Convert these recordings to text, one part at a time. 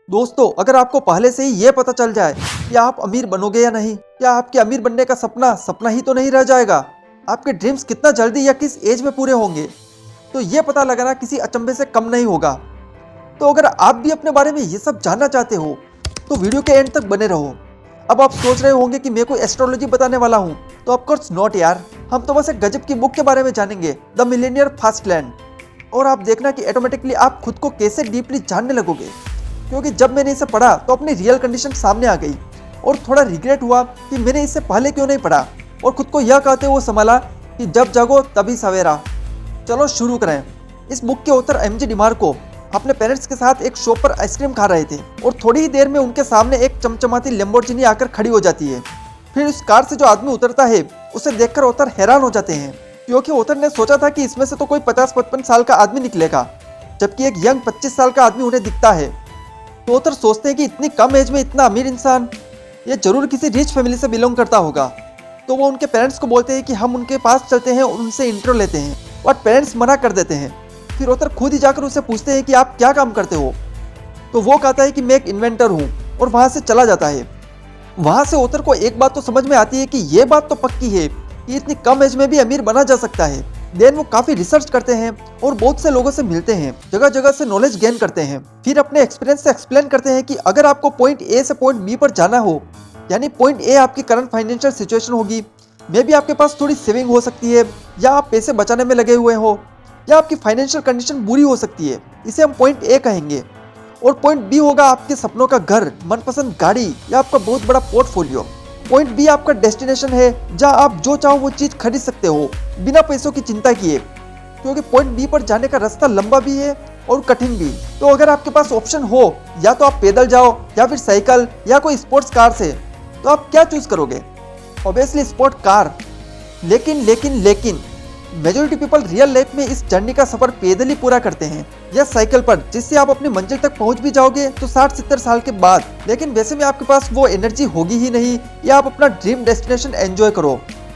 दोस्तों, अगर आपको पहले से ही ये पता चल जाए कि आप अमीर बनोगे या नहीं, क्या आपके अमीर बनने का सपना सपना ही तो नहीं रह जाएगा। आपके ड्रीम्स कितना जल्दी या किस एज में पूरे होंगे, तो ये पता लगाना किसी अचंभे से कम नहीं होगा। तो अगर आप भी अपने बारे में ये सब जानना चाहते हो तो वीडियो के एंड तक बने रहो। अब आप सोच रहे होंगे कि मैं कोई एस्ट्रोलॉजी बताने वाला हूँ, तो ऑफकोर्स नॉट यार। हम तो बस एक गजब की बुक के बारे में जानेंगे, द मिलेनियर फास्टलैंड। और आप देखना कि ऑटोमेटिकली आप खुद को कैसे डीपली जानने लगोगे। क्योंकि जब मैंने इसे पढ़ा तो अपनी रियल कंडीशन सामने आ गई और थोड़ा रिग्रेट हुआ कि मैंने इससे पहले क्यों नहीं पढ़ा, और खुद को यह कहते हुए संभाला कि जब जागो तभी सवेरा। चलो शुरू करें। इस बुक के ऑथर एमजे डिमार्को अपने पेरेंट्स के साथ एक शॉप पर आइसक्रीम खा रहे थे और थोड़ी ही देर में उनके सामने एक चमचमाती लैम्बोर्गिनी आकर खड़ी हो जाती है। फिर उस कार से जो आदमी उतरता है उसे देखकर ऑथर हैरान हो जाते हैं, क्योंकि ऑथर ने सोचा था कि इसमें से तो कोई 50-55 साल का आदमी निकलेगा, जबकि एक यंग 25 साल का आदमी उन्हें दिखता है। तो ऑथर सोचते हैं कि इतनी कम एज में इतना अमीर इंसान, ये जरूर किसी रिच फैमिली से बिलोंग करता होगा। तो वो उनके पेरेंट्स को बोलते हैं कि हम उनके पास चलते हैं और उनसे इंट्रो लेते हैं, और पेरेंट्स मना कर देते हैं। फिर ऑथर खुद ही जाकर उसे पूछते हैं कि आप क्या काम करते हो। तो वो कहता है कि मैं एक इन्वेंटर हूँ, और वहाँ से चला जाता है। वहाँ से ऑथर को एक बात तो समझ में आती है कि ये बात तो पक्की है कि इतनी कम एज में भी अमीर बना जा सकता है। देन वो काफी रिसर्च करते हैं और बहुत से लोगों से मिलते हैं, जगह जगह से नॉलेज गेन करते हैं। फिर अपने एक्सपीरियंस से एक्सप्लेन करते हैं कि अगर आपको पॉइंट ए से पॉइंट बी पर जाना हो, यानी पॉइंट ए आपकी करंट फाइनेंशियल सिचुएशन होगी, मे भी आपके पास थोड़ी सेविंग हो सकती है, या आप पैसे बचाने में लगे हुए हो, या आपकी फाइनेंशियल कंडीशन बुरी हो सकती है, इसे हम पॉइंट ए कहेंगे। और पॉइंट बी होगा आपके सपनों का घर, मनपसंद गाड़ी, या आपका बहुत बड़ा पोर्टफोलियो। पॉइंट बी आपका डेस्टिनेशन है, जहां आप जो चाहो वो चीज खरीद सकते हो बिना पैसों की चिंता किए, क्योंकि पॉइंट बी पर जाने का रास्ता लंबा भी है और कठिन भी। तो अगर आपके पास ऑप्शन हो, या तो आप पैदल जाओ या फिर साइकिल या कोई स्पोर्ट्स कार से, तो आप क्या चूज करोगे? Obviously sport car. लेकिन मेजोरिटी पीपल रियल लाइफ में इस जर्नी का सफर पैदल ही पूरा करते हैं, या साइकिल पर, जिससे आप अपनी मंजिल तक पहुंच भी जाओगे तो 60-70 साल के बाद। लेकिन वैसे में आपके पास वो एनर्जी होगी ही नहीं या आप अपना ड्रीम डेस्टिनेशन एंजॉय करो,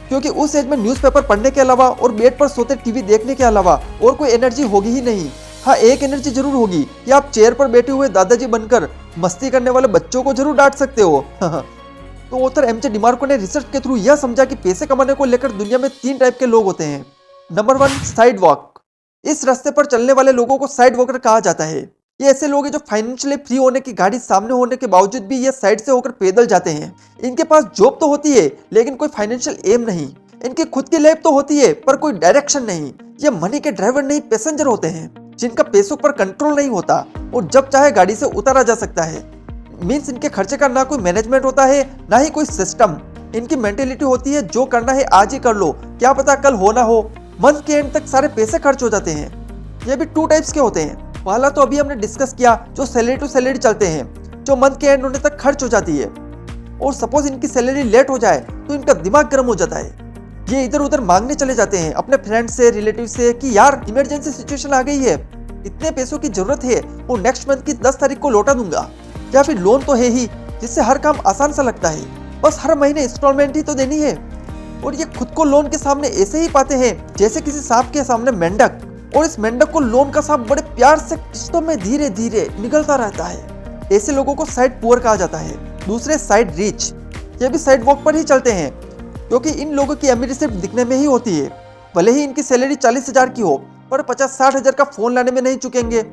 क्योंकि उस एज में न्यूज़पेपर पढ़ने के अलावा और बेड पर सोते टीवी देखने के अलावा और कोई एनर्जी होगी ही नहीं। हाँ, एक एनर्जी जरूर होगी कि आप चेयर पर बैठे हुए दादाजी बनकर मस्ती करने वाले बच्चों को जरूर डांट सकते हो। तो ऑथर एमजे डिमार्को ने रिसर्च के थ्रू यह समझा कि पैसे कमाने को लेकर दुनिया में 3 टाइप के लोग होते हैं। Number 1, side walk. इस रास्ते पर चलने वाले लोगों को साइड वॉकर कहा जाता है। ये ऐसे लोग हैं जो फाइनेंशियली फ्री होने की गाड़ी सामने होने के बावजूद भी ये साइड से होकर पैदल जाते हैं। इनके पास जॉब तो होती है लेकिन कोई फाइनेंशियल एम नहीं। इनकी खुद की लैब तो होती है पर कोई डायरेक्शन नहीं। ये मनी के ड्राइवर नहीं, पैसेंजर होते हैं, जिनका पैसों पर कंट्रोल नहीं होता और जब चाहे गाड़ी से उतारा जा सकता है। मीन्स इनके खर्चे का ना कोई मैनेजमेंट होता है, ना ही कोई सिस्टम। इनकी मेंटेलिटी होती है जो करना है आज ही कर लो, क्या पता कल हो ना हो। मंथ के एंड तक सारे पैसे खर्च हो जाते हैं। ये भी 2 टाइप्स के होते हैं। पहला तो अभी हमने डिस्कस किया, जो सैलरी टू सैलरी चलते हैं, जो मंथ के एंड होने तक खर्च हो जाती है। और सपोज इनकी सैलरी लेट हो जाए तो इनका दिमाग गर्म हो जाता है। ये इधर उधर मांगने चले जाते हैं अपने फ्रेंड से, रिलेटिव से कि यार इमरजेंसी सिचुएशन आ गई है, इतने पैसों की जरूरत है और नेक्स्ट मंथ की 10 तारीख को लौटा दूंगा। या फिर लोन तो है ही, जिससे हर काम आसान सा लगता है, बस हर महीने इंस्टॉलमेंट ही तो देनी है। और ये खुद को लोन के सामने ऐसे ही पाते हैं जैसे किसी सांप के सामने मेंढक, और इस मेंढक को लोन का सांप बड़े प्यार से किस्तों में धीरे धीरे निगलता रहता है। ऐसे लोगों को साइड पुअर कहा जाता है। दूसरे साइड रिच, ये भी साइड वॉक पर ही चलते हैं, क्योंकि इन लोगों की अमीरी सिर्फ दिखने में ही होती है। भले ही इनकी सैलरी 40,000 की हो, पर 50-60 का फोन लाने में नहीं चुकेंगे।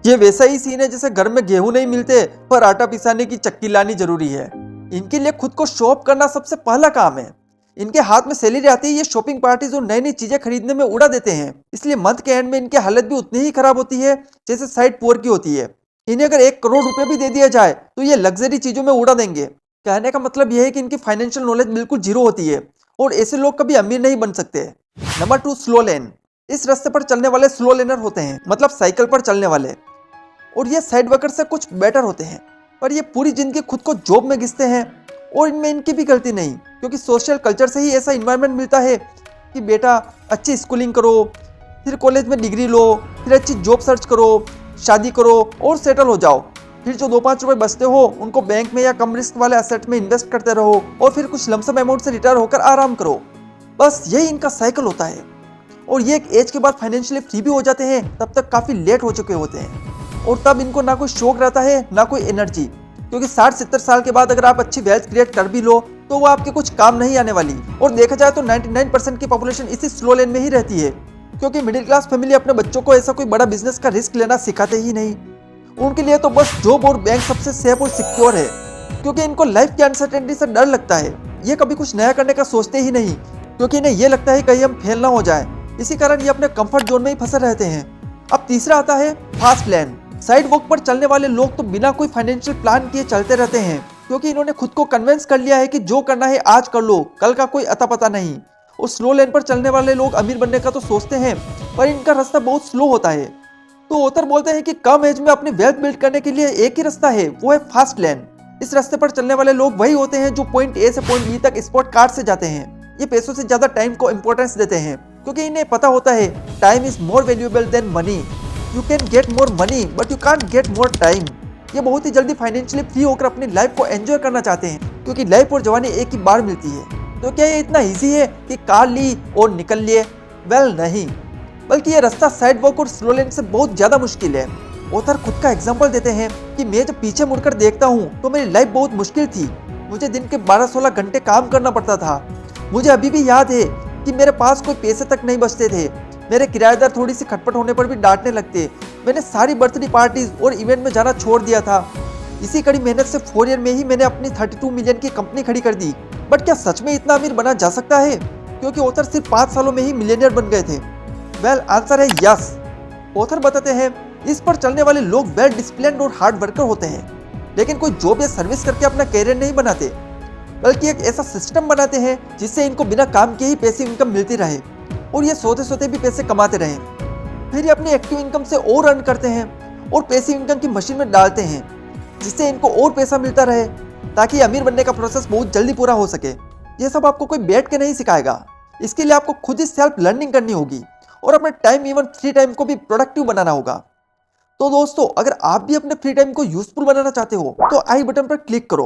ये वैसा ही सीन है जैसे घर में गेहूं नहीं मिलते पर आटा पिसाने की चक्की लानी जरूरी है। इनके लिए खुद को शो ऑफ करना सबसे पहला काम है। इनके हाथ में सैलरी आती है, ये शॉपिंग पार्टीज और नई नई चीजें खरीदने में उड़ा देते हैं। इसलिए मंथ के एंड में इनकी हालत भी उतनी ही खराब होती है जैसे साइड पुअर की होती है। इन्हें अगर 1 करोड़ रुपए भी दे दिया जाए तो ये लग्जरी चीजों में उड़ा देंगे। कहने का मतलब यह है कि इनकी फाइनेंशियल नॉलेज बिल्कुल जीरो होती है और ऐसे लोग कभी अमीर नहीं बन सकते। नंबर 2, स्लो लेन। इस रास्ते पर चलने वाले स्लो लेनर होते हैं, मतलब साइकिल पर चलने वाले, और ये साइड वर्कर से कुछ बेटर होते हैं, पर ये पूरी जिंदगी खुद को जॉब में घिसते हैं और इनमें इनकी भी गलती नहीं, क्योंकि सोशल कल्चर से ही ऐसा इन्वायरमेंट मिलता है कि बेटा अच्छी स्कूलिंग करो, फिर कॉलेज में डिग्री लो, फिर अच्छी जॉब सर्च करो, शादी करो और सेटल हो जाओ। फिर जो 2-5 रुपए बचते हो उनको बैंक में या कम रिस्क वाले एसेट में इन्वेस्ट करते रहो और फिर कुछ लमसम अमाउंट से रिटायर होकर आराम करो। बस यही इनका साइकिल होता है। और ये एक एज के बाद फाइनेंशियली फ्री भी हो जाते हैं, तब तक काफ़ी लेट हो चुके होते हैं। और तब इनको ना कोई शौक रहता है ना कोई एनर्जी, क्योंकि 60-70 साल के बाद अगर आप अच्छी वेल्थ क्रिएट कर भी लो तो वो आपके कुछ काम नहीं आने वाली। और देखा जाए तो 99% की पॉपुलेशन इसी स्लो लेन में ही रहती है, क्योंकि मिडिल क्लास फैमिली अपने बच्चों को ऐसा कोई बड़ा बिजनेस का रिस्क लेना सिखाते ही नहीं। उनके लिए तो बस जॉब और बैंक सबसे सेफ और सिक्योर है, क्योंकि इनको लाइफ की अनसर्टेनिटी से डर लगता है। ये कभी कुछ नया करने का सोचते ही नहीं, क्योंकि इन्हें ये लगता है कहीं हम फेल ना हो जाए। इसी कारण ये अपने कंफर्ट जोन में ही फंसे रहते हैं। अब तीसरा आता है फास्ट लैन। साइड वॉक पर चलने वाले लोग तो बिना कोई फाइनेंशियल प्लान किए चलते रहते हैं, क्योंकि इन्होंने खुद को कन्विंस कर लिया है कि जो करना है आज कर लो, कल का कोई अता पता नहीं। और स्लो लेन पर चलने वाले लोग अमीर बनने का तो सोचते हैं, पर इनका रास्ता बहुत स्लो होता है। तो ऑथर बोलते हैं कि कम एज में अपनी वेल्थ बिल्ड करने के लिए एक ही रास्ता है, वो है फास्ट लैन। इस रास्ते पर चलने वाले लोग वही होते हैं जो पॉइंट ए से पॉइंट बी तक स्पॉट कार से जाते हैं। ये पैसों से ज्यादा टाइम को इंपॉर्टेंस देते हैं, क्योंकि इन्हें पता होता है time is more valuable then money. You can get more money but you can't get more time. ये बहुत ही जल्दी फाइनेंशियली फ्री होकर अपनी लाइफ को एंजॉय करना चाहते हैं, क्योंकि लाइफ और जवानी एक ही बार मिलती है। तो क्या ये इतना इजी है कि कार ली और निकल लिए? वेल नहीं, बल्कि ये रास्ता साइड वॉक और स्लो लेन से बहुत ज्यादा मुश्किल है। ऑथर खुद का एग्जांपल देते हैं कि मैं जब पीछे मुड़कर देखता हूँ तो मेरी लाइफ बहुत मुश्किल थी। मुझे दिन के 12-16 घंटे काम करना पड़ता था। मुझे अभी भी याद है कि मेरे पास कोई पैसे तक नहीं बचते थे। मेरे किराएदार थोड़ी सी खटपट होने पर भी डांटने लगते। मैंने सारी बर्थडे पार्टीज और इवेंट में जाना छोड़ दिया था। इसी कड़ी मेहनत से 4 ईयर में ही मैंने अपनी 32 मिलियन की कंपनी खड़ी कर दी। बट क्या सच में इतना अमीर बना जा सकता है? क्योंकि ऑथर सिर्फ 5 सालों में ही मिलियनियर बन गए थे। वेल आंसर है यस। ऑथर बताते हैं इस पर चलने वाले लोग वेल डिसिप्लिन्ड और हार्ड वर्कर होते हैं, लेकिन कोई जॉब या सर्विस करके अपना कैरियर नहीं बनाते, बल्कि एक ऐसा सिस्टम बनाते हैं जिससे इनको बिना काम के ही पैसिव इनकम मिलती रहे और ये सोते सोते भी पैसे कमाते रहें। फिर ये अपनी एक्टिव इनकम से और अर्न करते हैं और पैसिव इनकम की मशीन में डालते हैं, जिससे इनको और पैसा मिलता रहे, ताकि अमीर बनने का प्रोसेस बहुत जल्दी पूरा हो सके। ये सब आपको कोई बैठ के नहीं सिखाएगा। इसके लिए आपको खुद ही सेल्फ लर्निंग करनी होगी और अपने टाइम इवन फ्री टाइम को भी प्रोडक्टिव बनाना होगा। तो दोस्तों, अगर आप भी अपने फ्री टाइम को यूजफुल बनाना चाहते हो तो आई बटन पर क्लिक करो।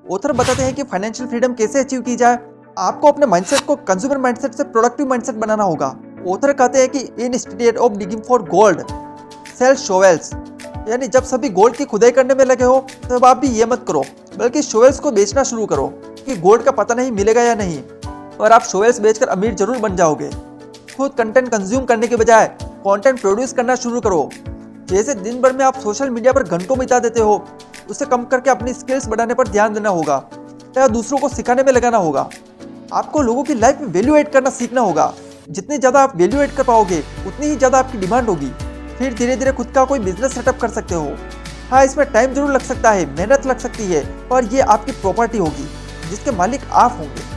ऑथर बताते हैं कि फाइनेंशियल फ्रीडम कैसे अचीव की जाए। आपको अपने माइंडसेट को कंज्यूमर माइंडसेट से प्रोडक्टिव माइंडसेट बनाना होगा। ऑथर कहते हैं कि in instead of digging for gold sell shovels, यानी जब सभी गोल्ड की खुदाई करने में लगे हो तब आप भी ये मत करो, बल्कि शोवेल्स को बेचना शुरू करो, कि गोल्ड का पता नहीं मिलेगा या नहीं, और आप शोवेल्स बेचकर अमीर जरूर बन जाओगे। खुद कंटेंट कंज्यूम करने के बजाय कंटेंट प्रोड्यूस करना शुरू करो। जैसे दिन भर में आप सोशल मीडिया पर घंटों बिता देते हो, उसे कम करके अपनी स्किल्स बढ़ाने पर ध्यान देना होगा या दूसरों को सिखाने में लगाना होगा। आपको लोगों की लाइफ में वैल्यू ऐड करना सीखना होगा। जितनी ज़्यादा आप वैल्यू ऐड कर पाओगे उतनी ही ज़्यादा आपकी डिमांड होगी। फिर धीरे धीरे खुद का कोई बिजनेस सेटअप कर सकते हो। हाँ, इसमें टाइम जरूर लग सकता है, मेहनत लग सकती है, पर ये आपकी प्रॉपर्टी होगी जिसके मालिक आप होंगे।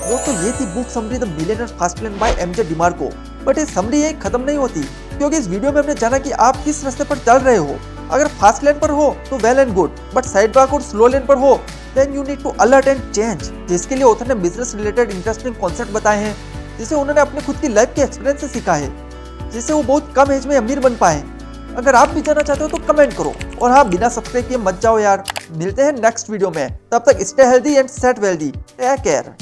दोस्तों, ये थी book summary the millionaire fast lane by MJ DeMarco. But ये समरी यही खत्म नहीं होती, क्योंकि इस वीडियो में हमने जाना कि आप किस रास्ते पर चल रहे हो। अगर फास्ट लेन पर हो तो well and good, but sidewalk और स्लो लेन पर हो then you need to alert and change. जिसके लिए ऑथर ने बिजनेस रिलेटेड इंटरेस्टिंग कॉन्सेप्ट बताए हैं, जिसे उन्होंने अपने खुद की लाइफ के एक्सपीरियंस से सीखा है, जिससे वो बहुत कम एज में अमीर बन पाए। अगर आप भी जानना चाहते हो तो कमेंट करो, और हाँ, बिना सब्सक्राइब किए मत जाओ यार। मिलते हैं नेक्स्ट वीडियो में, तब तक stay healthy and set wealthy. Take care.